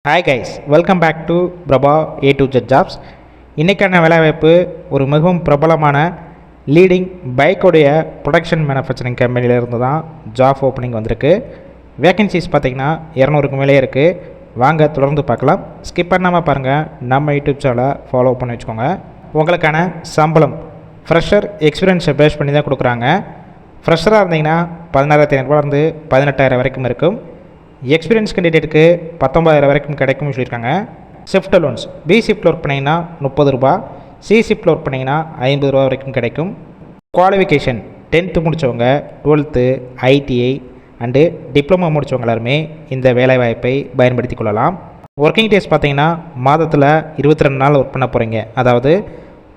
Hi guys, welcome back to Prabha A to Z jobs. இன்றைக்கான வேலைவாய்ப்பு ஒரு மிகவும் பிரபலமான லீடிங் பைக்குடைய ப்ரொடக்ஷன் மேனுஃபேக்சரிங் கம்பெனியிலேருந்து தான் ஜாப் ஓப்பனிங் வந்திருக்கு. வேகன்சிஸ் பார்த்திங்கன்னா 200க்கு மேலே இருக்குது. வாங்க தொடர்ந்து பார்க்கலாம். ஸ்கிப் பண்ணாமல் பாருங்கள். நம்ம யூடியூப் சேனலை ஃபாலோ பண்ணி வச்சுக்கோங்க. உங்களுக்கான சம்பளம் ஃப்ரெஷர் எக்ஸ்பீரியன்ஸை பேஸ் பண்ணி தான் கொடுக்குறாங்க. ஃப்ரெஷராக இருந்தீங்கன்னா 16,500 18,000 வரைக்கும் இருக்கும். எக்ஸ்பீரியன்ஸ் கேண்டிடேட்டுக்கு 19,000 வரைக்கும் கிடைக்கும்னு சொல்லியிருக்காங்க. ஷிஃப்ட் அலோன்ஸ் பி ஷிஃப்ட்டில் ஒர்க் பண்ணிங்கன்னா 30 ரூபா, சி ஷிஃப்ட்டில் ஒர்க் பண்ணிங்கன்னா 50 ரூபா வரைக்கும் கிடைக்கும். குவாலிஃபிகேஷன் 10th முடித்தவங்க, 12th, ITI அண்டு டிப்ளமோ முடித்தவங்க எல்லாருமே இந்த வேலைவாய்ப்பை பயன்படுத்தி கொள்ளலாம். ஒர்க்கிங் டேஸ் பார்த்தீங்கன்னா மாதத்தில் 22 நாள் ஒர்க் பண்ண போகிறீங்க. அதாவது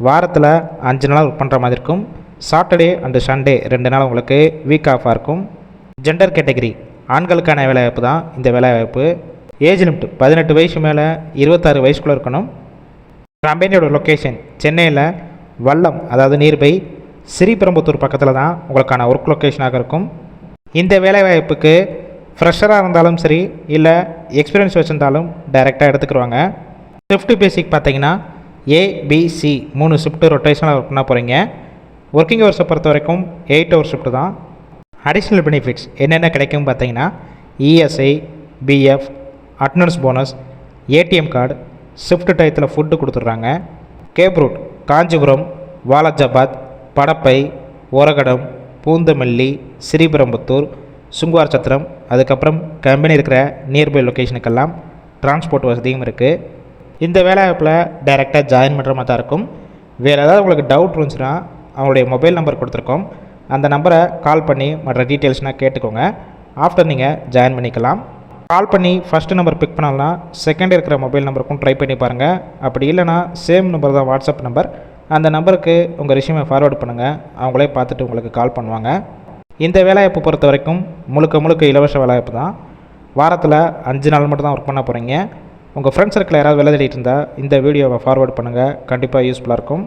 வாரத்தில் 5 நாள் ஒர்க் பண்ணுற மாதிரி இருக்கும். சாட்டர்டே அண்டு சண்டே 2 நாள் உங்களுக்கு வீக் ஆஃபாக இருக்கும். ஜெண்டர் கேட்டகரி ஆண்களுக்கான வேலைவாய்ப்பு தான் இந்த வேலைவாய்ப்பு. ஏஜ் லிமிட் 18 வயசு மேலே 26 வயசுக்குள்ளே இருக்கணும். கம்பெனியோட லொக்கேஷன் சென்னையில் வல்லம், அதாவது நியர்பை ஸ்ரீபெரும்புத்தூர் பக்கத்தில் தான் உங்களுக்கான ஒர்க் லொக்கேஷனாக இருக்கும். இந்த வேலைவாய்ப்புக்கு ஃப்ரெஷராக இருந்தாலும் சரி, இல்லை எக்ஸ்பீரியன்ஸ் வச்சுருந்தாலும் டைரெக்டாக எடுத்துக்கிடுவாங்க. ஷிஃப்ட் பேசிக் பார்த்தீங்கன்னா ABC 3 ஷிஃப்ட்டு ரொட்டேஷனாக ஒர்க் பண்ண போகிறீங்க. ஒர்க்கிங் ஹவர்ஸை பொறுத்த வரைக்கும் 8 ஹவர் ஷிஃப்ட்டு தான். அடிஷ்னல் பெனிஃபிட்ஸ் என்னென்ன கிடைக்கும் பார்த்தீங்கன்னா ESI, BF, attendance bonus, ATM card, shift டயத்தில் ஃபுட்டு கொடுத்துட்றாங்க. கேப் ரூட் காஞ்சிபுரம், வாலாஜாபாத், படப்பை, ஓரகடம், பூந்தமல்லி, ஸ்ரீபெரும்புத்தூர், சுங்குவார் சத்திரம், அதுக்கப்புறம் கம்பெனி இருக்கிற நியர்பை லொக்கேஷனுக்கெல்லாம் டிரான்ஸ்போர்ட் வசதியும் இருக்குது. இந்த வேலைவாய்ப்பில் டைரெக்டாக ஜாயின் பண்ணுற மாதிரி தான் இருக்கும். வேறு ஏதாவது உங்களுக்கு டவுட் இருந்துச்சுன்னா அவங்களுடைய மொபைல் நம்பர் கொடுத்துருக்கோம். அந்த நம்பரை கால் பண்ணி மற்ற டீட்டெயில்ஸ்னால் கேட்டுக்கோங்க. ஆஃப்டர் நீங்கள் ஜாயின் பண்ணிக்கலாம். கால் பண்ணி ஃபஸ்ட்டு நம்பர் பிக் பண்ணலாம், செகண்ட் இருக்கிற மொபைல் நம்பருக்கும் ட்ரை பண்ணி பாருங்கள். அப்படி இல்லைனா சேம் நம்பர் தான் வாட்ஸ்அப் நம்பர். அந்த நம்பருக்கு உங்கள் ரெஸ்யூமை ஃபார்வர்ட் பண்ணுங்கள். அவங்களே பார்த்துட்டு உங்களுக்கு கால் பண்ணுவாங்க. இந்த வேலைவாய்ப்பு பொறுத்த வரைக்கும் முழுக்க இலவச வேலைவாய்ப்பு தான். வாரத்தில் 5 நாள் மட்டும் தான் ஒர்க் பண்ண போகிறீங்க. உங்கள் ஃப்ரெண்ட்ஸ் சர்க்கிள் யாராவது வேலை தேடிட்டு இருந்தால் இந்த வீடியோவை ஃபார்வர்ட் பண்ணுங்கள். கண்டிப்பாக யூஸ்ஃபுல்லாக இருக்கும்.